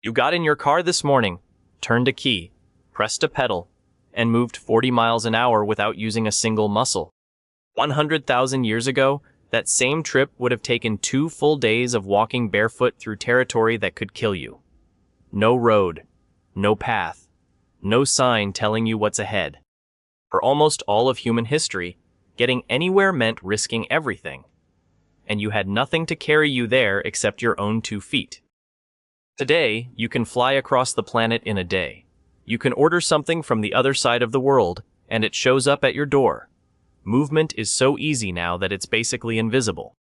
You got in your car this morning, turned a key, pressed a pedal, and moved 40 miles an hour without using a single muscle. 100,000 years ago, that same trip would have taken 2 full days of walking barefoot through territory that could kill you. No road, no path, no sign telling you what's ahead. For almost all of human history, getting anywhere meant risking everything. And you had nothing to carry you there except your own 2 feet. Today, you can fly across the planet in a day. You can order something from the other side of the world, and it shows up at your door. Movement is so easy now that it's basically invisible.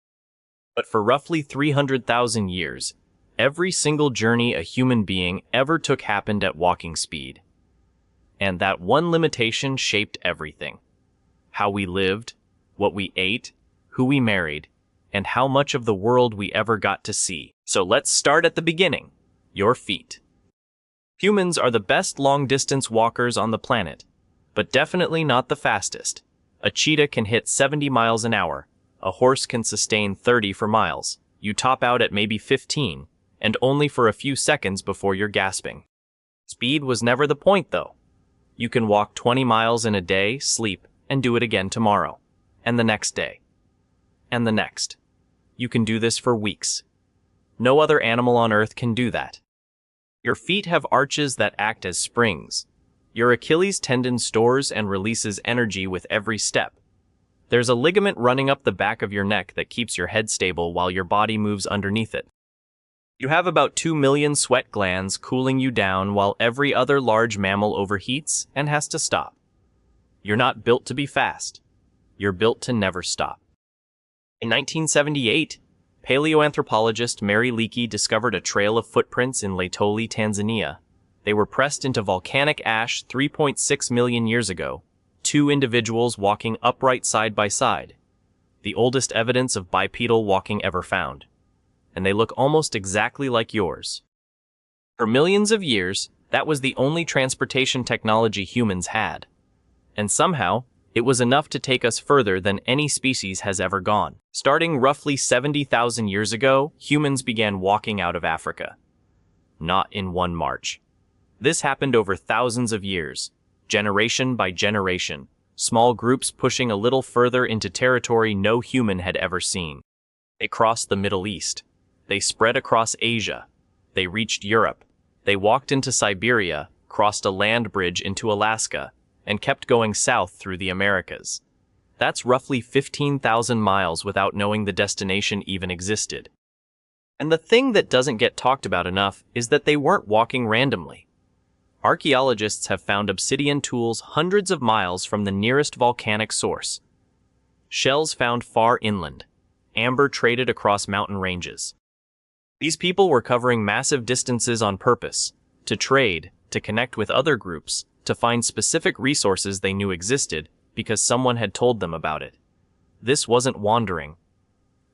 But for roughly 300,000 years, every single journey a human being ever took happened at walking speed. And that one limitation shaped everything. How we lived, what we ate, who we married, and how much of the world we ever got to see. So let's start at the beginning. Your feet. Humans are the best long-distance walkers on the planet, but definitely not the fastest. A cheetah can hit 70 miles an hour. A horse can sustain 30 for miles. You top out at maybe 15, and only for a few seconds before you're gasping. Speed was never the point, though. You can walk 20 miles in a day, sleep, and do it again tomorrow, and the next day, and the next. You can do this for weeks. No other animal on Earth can do that. Your feet have arches that act as springs. Your Achilles tendon stores and releases energy with every step. There's a ligament running up the back of your neck that keeps your head stable while your body moves underneath it. You have about 2 million sweat glands cooling you down while every other large mammal overheats and has to stop. You're not built to be fast. You're built to never stop. In 1978, paleoanthropologist Mary Leakey discovered a trail of footprints in Laetoli, Tanzania. They were pressed into volcanic ash 3.6 million years ago, 2 individuals walking upright side by side, the oldest evidence of bipedal walking ever found. And they look almost exactly like yours. For millions of years, that was the only transportation technology humans had. And somehow, it was enough to take us further than any species has ever gone. Starting roughly 70,000 years ago, humans began walking out of Africa. Not in one march. This happened over thousands of years, generation by generation, small groups pushing a little further into territory no human had ever seen. They crossed the Middle East. They spread across Asia. They reached Europe. They walked into Siberia, crossed a land bridge into Alaska, and kept going south through the Americas. That's roughly 15,000 miles without knowing the destination even existed. And the thing that doesn't get talked about enough is that they weren't walking randomly. Archaeologists have found obsidian tools hundreds of miles from the nearest volcanic source. Shells found far inland. Amber traded across mountain ranges. These people were covering massive distances on purpose, to trade, to connect with other groups, to find specific resources they knew existed because someone had told them about it. This wasn't wandering.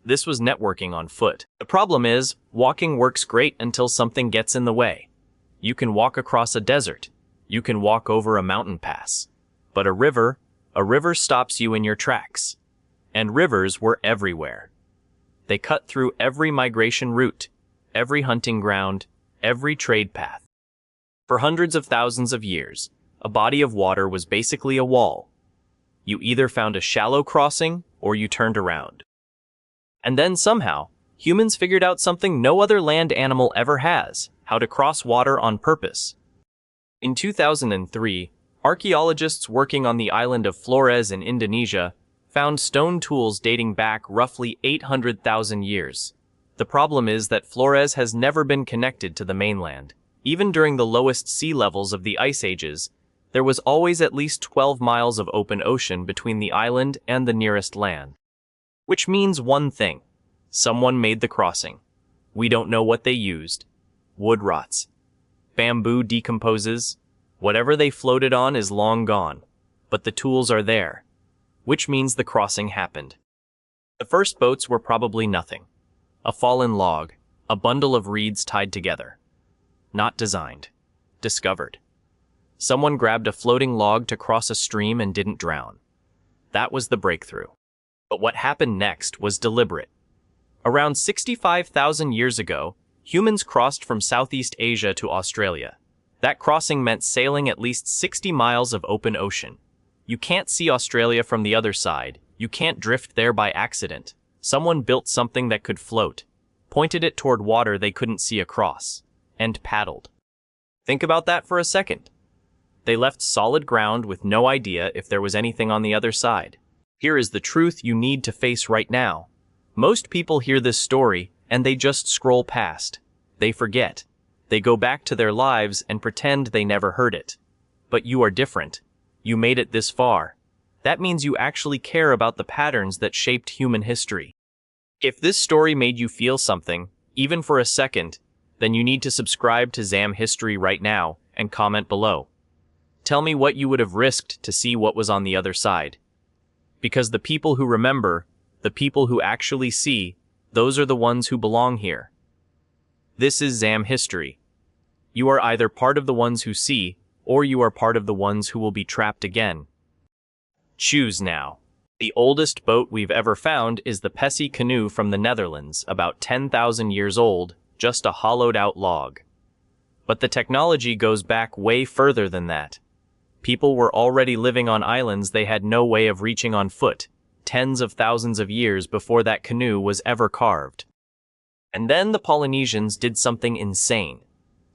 This was networking on foot. The problem is, walking works great until something gets in the way. You can walk across a desert. You can walk over a mountain pass. But a river stops you in your tracks. And rivers were everywhere. They cut through every migration route, every hunting ground, every trade path. For hundreds of thousands of years, a body of water was basically a wall. You either found a shallow crossing or you turned around. And then somehow, humans figured out something no other land animal ever has: how to cross water on purpose. In 2003, archaeologists working on the island of Flores in Indonesia found stone tools dating back roughly 800,000 years. The problem is that Flores has never been connected to the mainland. Even during the lowest sea levels of the ice ages, there was always at least 12 miles of open ocean between the island and the nearest land. Which means one thing: someone made the crossing. We don't know what they used. Wood rots. Bamboo decomposes. Whatever they floated on is long gone. But the tools are there. Which means the crossing happened. The first boats were probably nothing. A fallen log, a bundle of reeds tied together. Not designed. Discovered. Someone grabbed a floating log to cross a stream and didn't drown. That was the breakthrough. But what happened next was deliberate. Around 65,000 years ago, Humans crossed from Southeast Asia to Australia. That crossing meant sailing at least 60 miles of open ocean. You can't see Australia from the other side. You can't drift there by accident. Someone built something that could float, pointed it toward water they couldn't see across, and paddled. Think about that for a second. They left solid ground with no idea if there was anything on the other side. Here is the truth you need to face right now. Most people hear this story and they just scroll past. They forget. They go back to their lives and pretend they never heard it. But you are different. You made it this far. That means you actually care about the patterns that shaped human history. If this story made you feel something, even for a second, then you need to subscribe to ZAM History right now and comment below. Tell me what you would have risked to see what was on the other side. Because the people who remember, the people who actually see, those are the ones who belong here. This is ZAM History. You are either part of the ones who see, or you are part of the ones who will be trapped again. Choose now. The oldest boat we've ever found is the Pessie canoe from the Netherlands, about 10,000 years old, just a hollowed-out log. But the technology goes back way further than that. People were already living on islands they had no way of reaching on foot, tens of thousands of years before that canoe was ever carved. And then the Polynesians did something insane.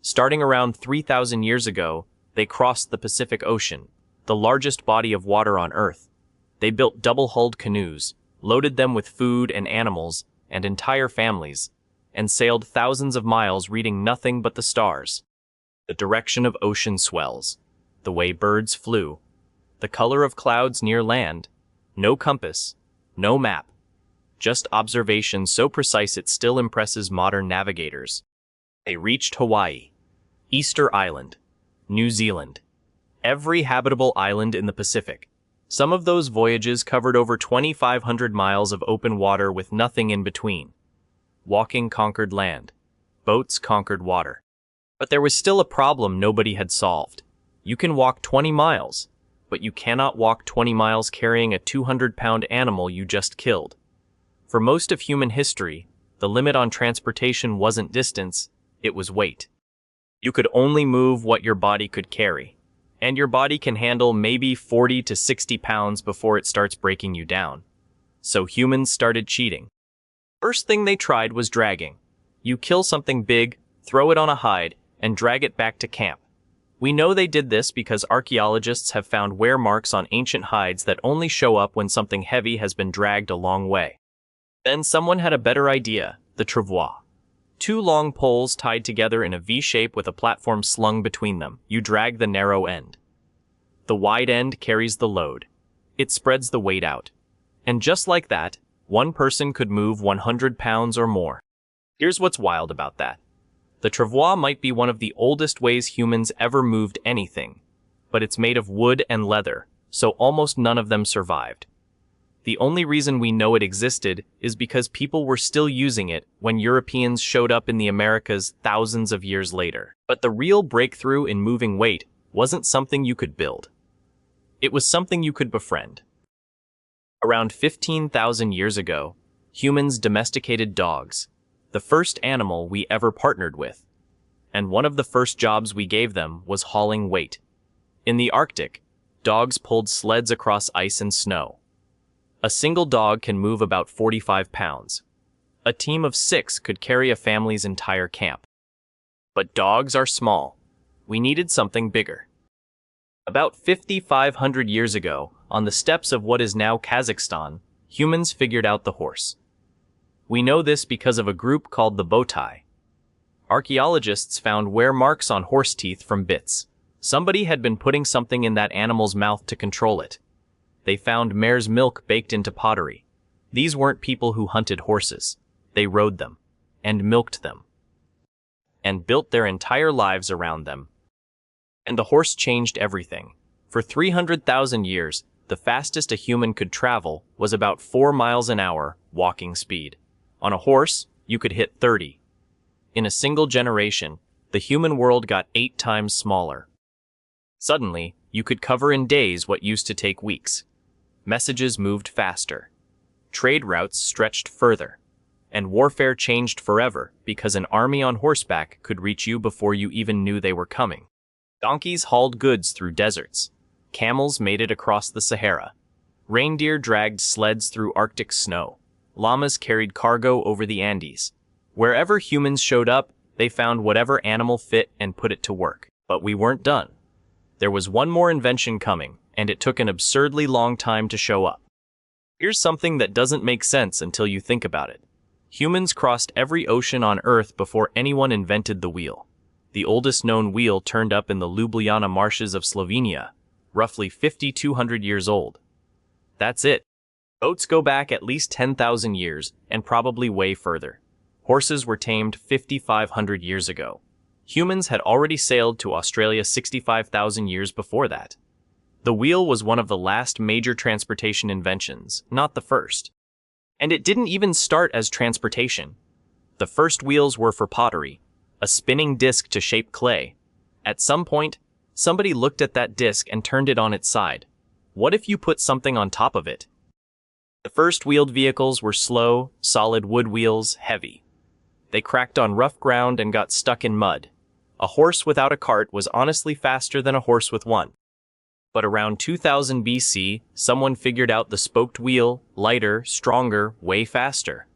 Starting around 3,000 years ago, they crossed the Pacific Ocean, the largest body of water on Earth. They built double-hulled canoes, loaded them with food and animals and entire families, and sailed thousands of miles reading nothing but the stars. The direction of ocean swells, the way birds flew, the color of clouds near land, no compass, no map, just observation so precise it still impresses modern navigators. They reached Hawaii, Easter Island, New Zealand, every habitable island in the Pacific. Some of those voyages covered over 2,500 miles of open water with nothing in between. Walking conquered land. Boats conquered water. But there was still a problem nobody had solved. You can walk 20 miles, but you cannot walk 20 miles carrying a 200-pound animal you just killed. For most of human history, the limit on transportation wasn't distance, it was weight. You could only move what your body could carry, and your body can handle maybe 40 to 60 pounds before it starts breaking you down. So humans started cheating. First thing they tried was dragging. You kill something big, throw it on a hide, and drag it back to camp. We know they did this because archaeologists have found wear marks on ancient hides that only show up when something heavy has been dragged a long way. Then someone had a better idea, the travois. Two long poles tied together in a V shape with a platform slung between them. You drag the narrow end. The wide end carries the load. It spreads the weight out. And just like that, one person could move 100 pounds or more. Here's what's wild about that. The travois might be one of the oldest ways humans ever moved anything, but it's made of wood and leather, so almost none of them survived. The only reason we know it existed is because people were still using it when Europeans showed up in the Americas thousands of years later. But the real breakthrough in moving weight wasn't something you could build. It was something you could befriend. Around 15,000 years ago, humans domesticated dogs, the first animal we ever partnered with. And one of the first jobs we gave them was hauling weight. In the Arctic, dogs pulled sleds across ice and snow. A single dog can move about 45 pounds. A team of 6 could carry a family's entire camp. But dogs are small. We needed something bigger. About 5,500 years ago, on the steppes of what is now Kazakhstan, humans figured out the horse. We know this because of a group called the Botai. Archaeologists found wear marks on horse teeth from bits. Somebody had been putting something in that animal's mouth to control it. They found mare's milk baked into pottery. These weren't people who hunted horses. They rode them, and milked them, and built their entire lives around them. And the horse changed everything. For 300,000 years, the fastest a human could travel was about 4 miles an hour, walking speed. On a horse, you could hit 30. In a single generation, the human world got 8 times smaller. Suddenly, you could cover in days what used to take weeks. Messages moved faster. Trade routes stretched further. And warfare changed forever because an army on horseback could reach you before you even knew they were coming. Donkeys hauled goods through deserts. Camels made it across the Sahara. Reindeer dragged sleds through Arctic snow. Llamas carried cargo over the Andes. Wherever humans showed up, they found whatever animal fit and put it to work. But we weren't done. There was one more invention coming, and it took an absurdly long time to show up. Here's something that doesn't make sense until you think about it. Humans crossed every ocean on Earth before anyone invented the wheel. The oldest known wheel turned up in the Ljubljana marshes of Slovenia, roughly 5,200 years old. That's it. Boats go back at least 10,000 years, and probably way further. Horses were tamed 5,500 years ago. Humans had already sailed to Australia 65,000 years before that. The wheel was one of the last major transportation inventions, not the first. And it didn't even start as transportation. The first wheels were for pottery, a spinning disc to shape clay. At some point, somebody looked at that disc and turned it on its side. What if you put something on top of it? The first wheeled vehicles were slow, solid wood wheels, heavy. They cracked on rough ground and got stuck in mud. A horse without a cart was honestly faster than a horse with one. But around 2000 BC, someone figured out the spoked wheel, lighter, stronger, way faster.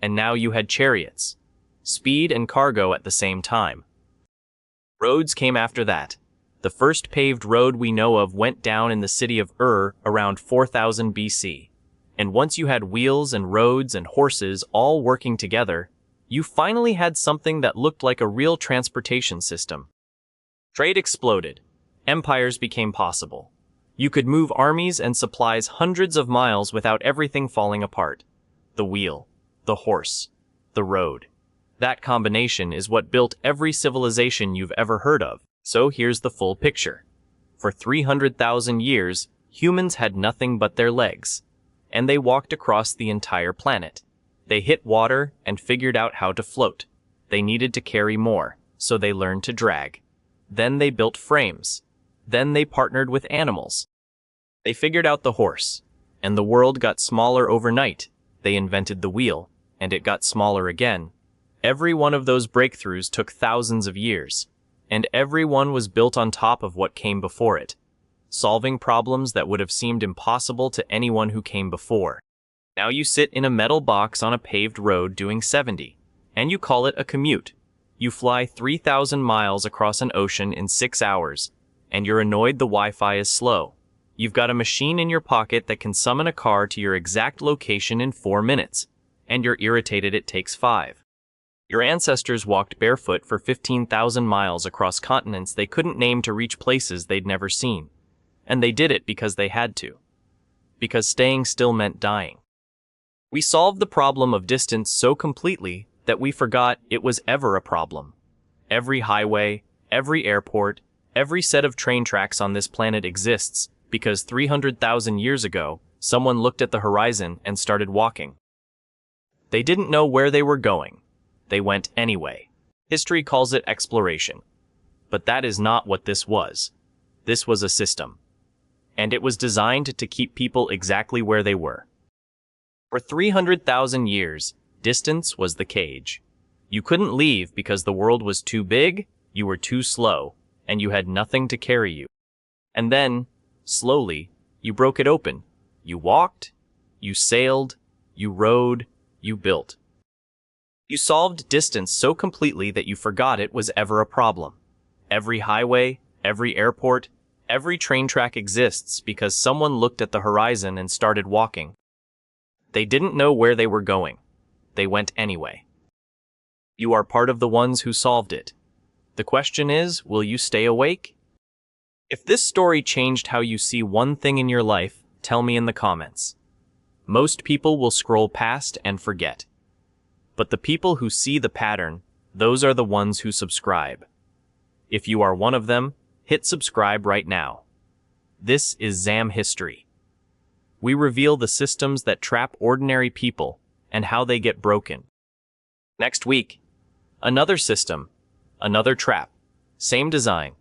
And now you had chariots. Speed and cargo at the same time. Roads came after that. The first paved road we know of went down in the city of around 4000 BC. And once you had wheels and roads and horses all working together, you finally had something that looked like a real transportation system. Trade exploded. Empires became possible. You could move armies and supplies hundreds of miles without everything falling apart. The wheel, the horse, the road. That combination is what built every civilization you've ever heard of. So here's the full picture. For 300,000 years, humans had nothing but their legs. And they walked across the entire planet. They hit water and figured out how to float. They needed to carry more, so they learned to drag. Then they built frames. Then they partnered with animals. They figured out the horse, and the world got smaller overnight. They invented the wheel, and it got smaller again. Every one of those breakthroughs took thousands of years, and every one was built on top of what came before it, solving problems that would have seemed impossible to anyone who came before. Now you sit in a metal box on a paved road doing 70, and you call it a commute. You fly 3,000 miles across an ocean in 6 hours, and you're annoyed the Wi-Fi is slow. You've got a machine in your pocket that can summon a car to your exact location in 4 minutes, and you're irritated it takes 5. Your ancestors walked barefoot for 15,000 miles across continents they couldn't name to reach places they'd never seen. And they did it because they had to. Because staying still meant dying. We solved the problem of distance so completely that we forgot it was ever a problem. Every highway, every airport, every set of train tracks on this planet exists because 300,000 years ago, someone looked at the horizon and started walking. They didn't know where they were going. They went anyway. History calls it exploration. But that is not what this was. This was a system. And it was designed to keep people exactly where they were. For 300,000 years, distance was the cage. You couldn't leave because the world was too big, you were too slow, and you had nothing to carry you. And then, slowly, you broke it open. You walked, you sailed, you rode, you built. You solved distance so completely that you forgot it was ever a problem. Every highway, every airport, every train track exists because someone looked at the horizon and started walking. They didn't know where they were going. They went anyway. You are part of the ones who solved it. The question is, will you stay awake? If this story changed how you see one thing in your life, tell me in the comments. Most people will scroll past and forget. But the people who see the pattern, those are the ones who subscribe. If you are one of them, hit subscribe right now. This is Zam History. We reveal the systems that trap ordinary people and how they get broken. Next week, another system, another trap, same design,